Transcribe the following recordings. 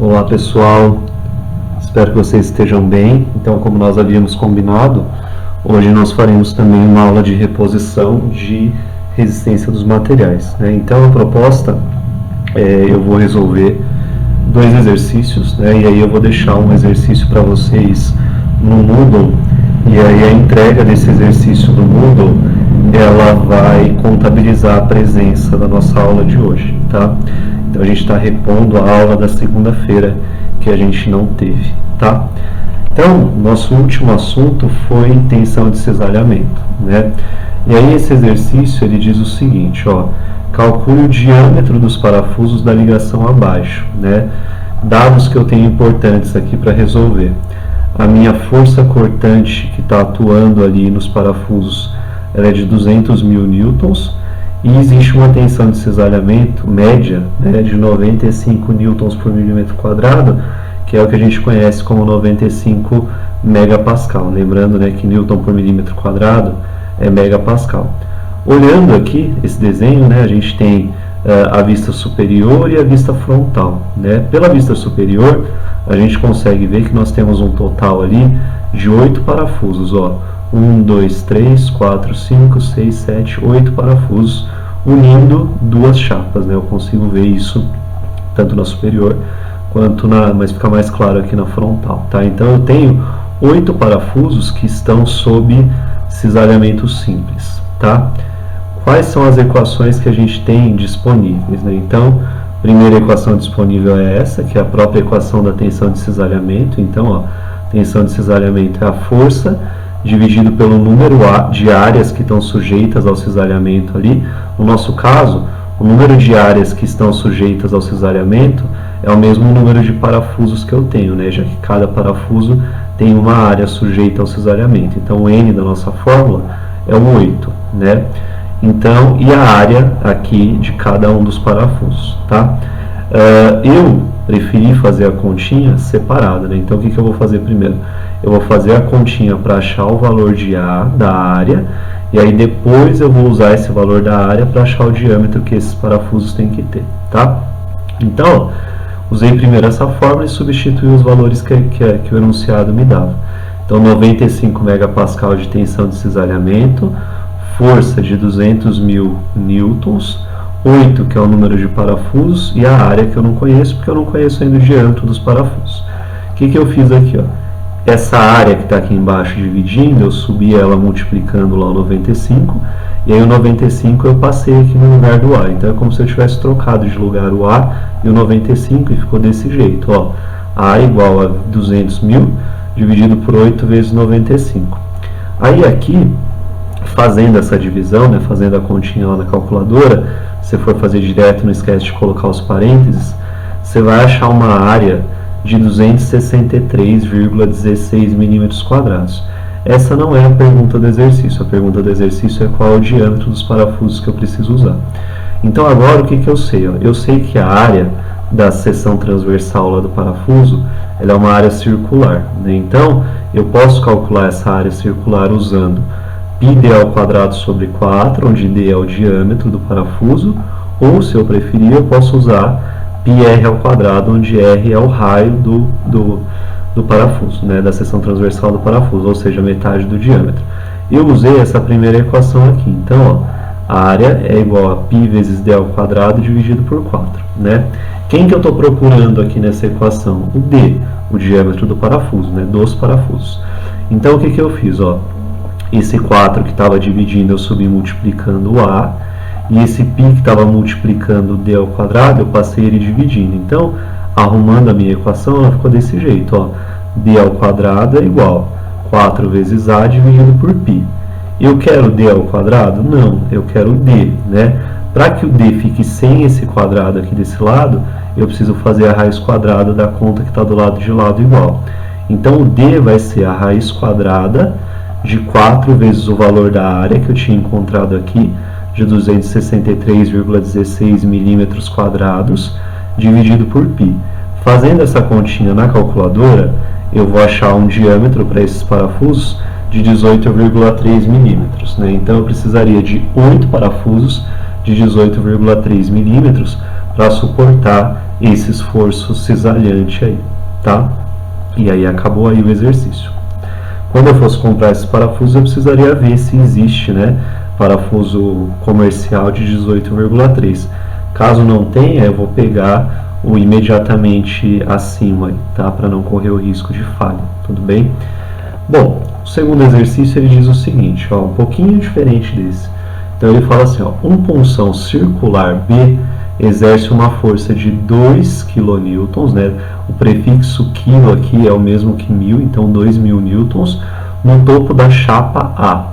Olá pessoal, espero que vocês estejam bem. Então, como nós havíamos combinado, hoje nós faremos também uma aula de reposição de resistência dos materiais, né? Então a proposta eu vou resolver dois exercícios, né? E aí eu vou deixar um exercício para vocês no Moodle, e aí a entrega desse exercício do Moodle ela vai contabilizar a presença da nossa aula de hoje, tá? Então a gente está repondo a aula da segunda-feira que a gente não teve, tá? Então, nosso último assunto foi tensão de cisalhamento, né? E aí esse exercício ele diz o seguinte, ó, calcule o diâmetro dos parafusos da ligação abaixo, né? Dados que eu tenho importantes aqui para resolver. A minha força cortante que está atuando ali nos parafusos, ela é de 200 mil newtons, e existe uma tensão de cisalhamento média, né, de 95 newtons por milímetro quadrado, que é o que a gente conhece como 95 megapascal. Lembrando, né, que newton por milímetro quadrado é megapascal. Olhando aqui esse desenho, né, a gente tem a vista superior e a vista frontal, né? Pela vista superior, a gente consegue ver que nós temos um total ali de 8 parafusos, ó. 1, 2, 3, 4, 5, 6, 7, 8 parafusos unindo duas chapas, né? Eu consigo ver isso tanto na superior quanto mas fica mais claro aqui na frontal, tá? Então eu tenho 8 parafusos que estão sob cisalhamento simples, tá? Quais são as equações que a gente tem disponíveis, né? Então, a primeira equação disponível é essa, que é a própria equação da tensão de cisalhamento. Então, ó, tensão de cisalhamento é a força dividido pelo número de áreas que estão sujeitas ao cisalhamento ali. No nosso caso, o número de áreas que estão sujeitas ao cisalhamento é o mesmo número de parafusos que eu tenho, né? Já que cada parafuso tem uma área sujeita ao cisalhamento. Então, o N da nossa fórmula é o 8, né? Então, e a área aqui de cada um dos parafusos, tá? Eu preferi fazer a continha separada, né? Então, o que eu vou fazer primeiro? Eu vou fazer a continha para achar o valor de A da área, e aí depois eu vou usar esse valor da área para achar o diâmetro que esses parafusos têm que ter, tá? Então, usei primeiro essa fórmula e substituí os valores que o enunciado me dava. Então, 95 megapascal de tensão de cisalhamento, força de 200 mil newtons, 8 que é o número de parafusos e a área que eu não conheço, porque eu não conheço ainda o diâmetro dos parafusos. O que eu fiz aqui, ó? Essa área que está aqui embaixo dividindo, eu subi ela multiplicando lá o 95, e aí o 95 eu passei aqui no lugar do A. Então é como se eu tivesse trocado de lugar o A e o 95 e ficou desse jeito, ó. A igual a 200 mil dividido por 8 vezes 95. Aí aqui, fazendo essa divisão, né, fazendo a continha lá na calculadora, se for fazer direto, não esquece de colocar os parênteses, você vai achar uma área de 263,16 milímetros quadrados. Essa não é a pergunta do exercício. A pergunta do exercício é qual é o diâmetro dos parafusos que eu preciso usar. Então agora o que eu sei? Ó? Eu sei que a área da seção transversal lá do parafuso, ela é uma área circular, né? Então eu posso calcular essa área circular usando πd ao quadrado sobre 4, onde d é o diâmetro do parafuso, ou, se eu preferir, eu posso usar πr ao quadrado, onde r é o raio do parafuso, né, da seção transversal do parafuso, ou seja, metade do diâmetro. Eu usei essa primeira equação aqui, então, ó, a área é igual a π vezes d ao quadrado dividido por 4, né? Quem que eu estou procurando aqui nessa equação? O d, o diâmetro do parafuso, né, dos parafusos. Então, o que eu fiz, ó? Esse 4 que estava dividindo, eu subi multiplicando o A, e esse π que estava multiplicando o d ao quadrado, eu passei ele dividindo. Então, arrumando a minha equação, ela ficou desse jeito, ó. D ao quadrado é igual a 4 vezes A dividido por π. Eu quero d ao quadrado? Não, eu quero d, né? Para que o d fique sem esse quadrado aqui desse lado, eu preciso fazer a raiz quadrada da conta que está do lado de lado igual. Então, o d vai ser a raiz quadrada de 4 vezes o valor da área que eu tinha encontrado aqui, de 263,16 milímetros quadrados, dividido por π. Fazendo essa continha na calculadora, eu vou achar um diâmetro para esses parafusos de 18,3 milímetros, né? Então eu precisaria de 8 parafusos de 18,3 milímetros para suportar esse esforço cisalhante aí, tá? E aí acabou aí o exercício. Quando eu fosse comprar esses parafusos, eu precisaria ver se existe, né, parafuso comercial de 18,3. Caso não tenha, eu vou pegar o imediatamente acima, tá, para não correr o risco de falha, tudo bem? Bom, o segundo exercício ele diz o seguinte, ó, um pouquinho diferente desse. Então ele fala assim, ó, um punção circular B exerce uma força de 2 kN, né? O prefixo quilo aqui é o mesmo que 1000, então 2.000 newtons, no topo da chapa A.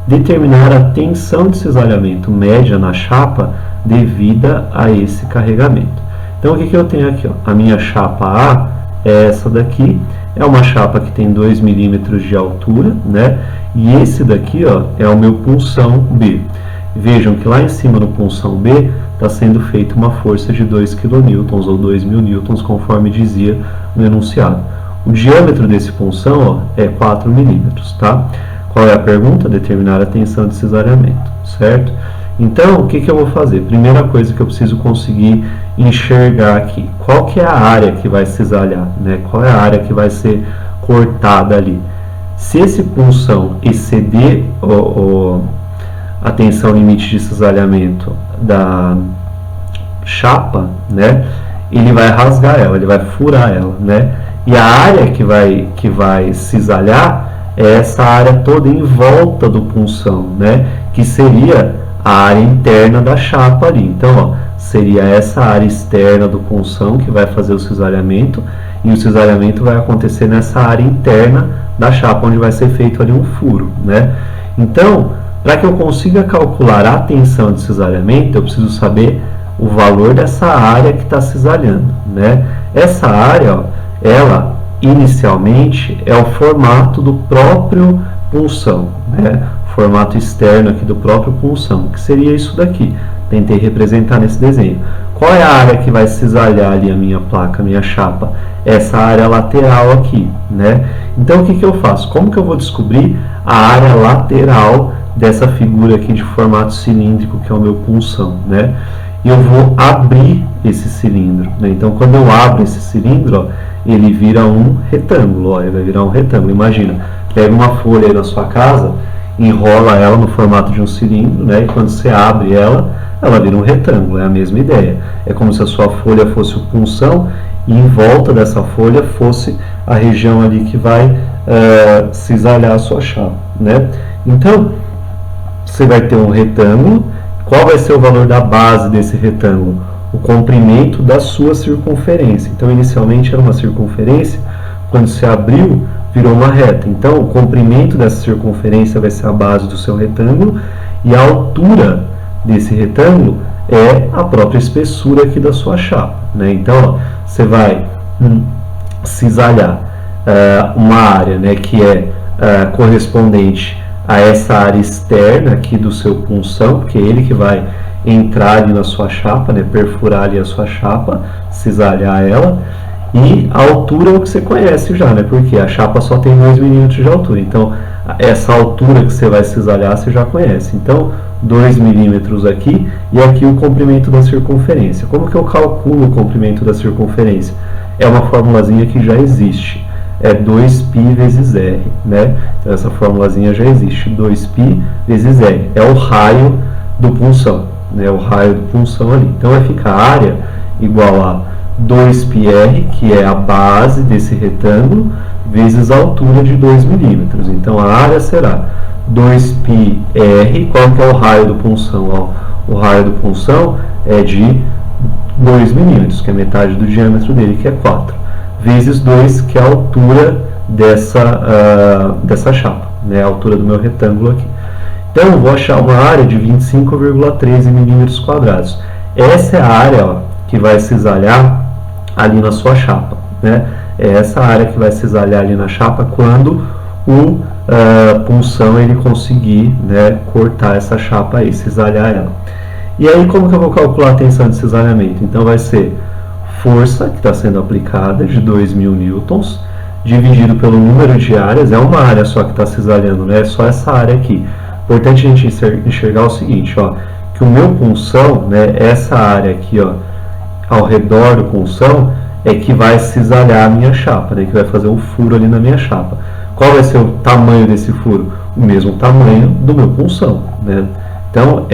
Determinar a tensão de cisalhamento média na chapa devida a esse carregamento. Então o que eu tenho aqui? Ó? A minha chapa A é essa daqui, é uma chapa que tem 2 milímetros de altura, né? E esse daqui, ó, é o meu punção B. Vejam que lá em cima no punção B está sendo feita uma força de 2 kN ou 2.000 newtons, conforme dizia no enunciado. O diâmetro desse punção, ó, é 4 milímetros, tá? Qual é a pergunta? Determinar a tensão de cisalhamento, certo? Então, o que eu vou fazer? Primeira coisa que eu preciso conseguir enxergar aqui, qual que é a área que vai cisalhar, né? Qual é a área que vai ser cortada ali? Se esse punção exceder a tensão limite de cisalhamento da chapa, né, ele vai rasgar ela, ele vai furar ela, né? E a área que vai cisalhar é essa área toda em volta do punção, né, que seria a área interna da chapa ali. Então, ó, seria essa área externa do punção que vai fazer o cisalhamento, e o cisalhamento vai acontecer nessa área interna da chapa, onde vai ser feito ali um furo, né? Então, para que eu consiga calcular a tensão de cisalhamento, eu preciso saber o valor dessa área que está cisalhando, né? Essa área, ó, ela inicialmente é o formato do próprio punção, né? Formato externo aqui do próprio punção, que seria isso daqui. Tentei representar nesse desenho. Qual é a área que vai cisalhar ali a minha placa, a minha chapa? Essa área lateral aqui, né? Então o que eu faço? Como que eu vou descobrir a área lateral dessa figura aqui de formato cilíndrico, que é o meu punção, né? E eu vou abrir esse cilindro, né? Então, quando eu abro esse cilindro, ó, ele vira um retângulo, ó, ele vai virar um retângulo. Imagina, pega uma folha aí na sua casa, enrola ela no formato de um cilindro, né? E quando você abre ela, ela vira um retângulo, é a mesma ideia. É como se a sua folha fosse o punção e em volta dessa folha fosse a região ali que vai cisalhar a sua chapa, né? Então, você vai ter um retângulo. Qual vai ser o valor da base desse retângulo? O comprimento da sua circunferência. Então, inicialmente era uma circunferência, quando você abriu, virou uma reta. Então, o comprimento dessa circunferência vai ser a base do seu retângulo, e a altura desse retângulo é a própria espessura aqui da sua chapa, né? Então, ó, você vai cisalhar uma área, né, que é correspondente a essa área externa aqui do seu punção, porque é ele que vai entrar ali na sua chapa, né, perfurar ali a sua chapa, cisalhar ela, e a altura é o que você conhece já, né, porque a chapa só tem 2 milímetros de altura, então essa altura que você vai cisalhar você já conhece. Então, 2 milímetros aqui, e aqui o comprimento da circunferência. Como que eu calculo o comprimento da circunferência? É uma formulazinha que já existe. É 2π vezes R, né? Então, essa formulazinha já existe, 2π vezes R. É o raio do punção, né? O raio do punção ali. Então, vai ficar a área igual a 2πr, que é a base desse retângulo, vezes a altura de 2 milímetros. Então, a área será 2πr. Qual que é o raio do punção? Ó, o raio do punção é de 2 milímetros, que é metade do diâmetro dele, que é 4. Vezes 2, que é a altura dessa chapa, né, a altura do meu retângulo aqui. Então, eu vou achar uma área de 25,13 milímetros quadrados. Essa é a área, ó, que vai cisalhar ali na sua chapa, né? É essa área que vai cisalhar ali na chapa quando o punção ele conseguir, né, cortar essa chapa aí, cisalhar ela. E aí, como que eu vou calcular a tensão de cisalhamento? Então, vai ser força que está sendo aplicada de 2.000 newtons, dividido pelo número de áreas. É uma área só que está cisalhando, né? É só essa área aqui. Importante a gente enxergar o seguinte, ó, que o meu punção, né, essa área aqui, ó, ao redor do punção é que vai cisalhar a minha chapa, né, que vai fazer um furo ali na minha chapa. Qual vai ser o tamanho desse furo? O mesmo tamanho do meu punção, né? Então,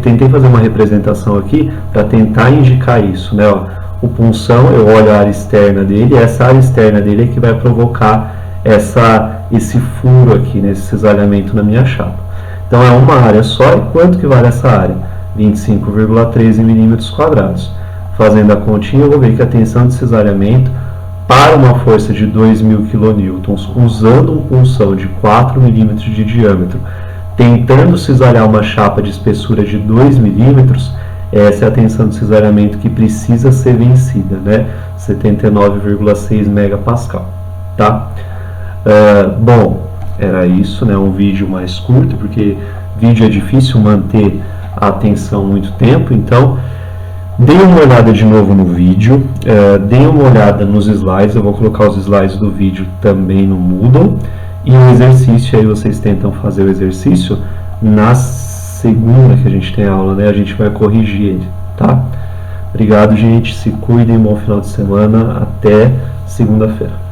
tentei fazer uma representação aqui para tentar indicar isso, né? Ó, o punção, eu olho a área externa dele, e essa área externa dele é que vai provocar esse furo aqui, né, esse cisalhamento na minha chapa. Então, é uma área só, e quanto que vale essa área? 25,13 milímetros quadrados. Fazendo a continha, eu vou ver que a tensão de cisalhamento para uma força de 2.000 kN, usando um punção de 4 milímetros de diâmetro, tentando cisalhar uma chapa de espessura de 2 milímetros, essa é a tensão de cisalhamento que precisa ser vencida, né? 79,6 megapascal, tá? Bom, era isso, né? Um vídeo mais curto, porque vídeo é difícil manter a atenção muito tempo, então deem uma olhada de novo no vídeo, deem uma olhada nos slides, eu vou colocar os slides do vídeo também no Moodle, e o exercício, aí vocês tentam fazer o exercício, na segunda que a gente tem aula, né, a gente vai corrigir ele, tá? Obrigado, gente, se cuidem, bom final de semana, até segunda-feira.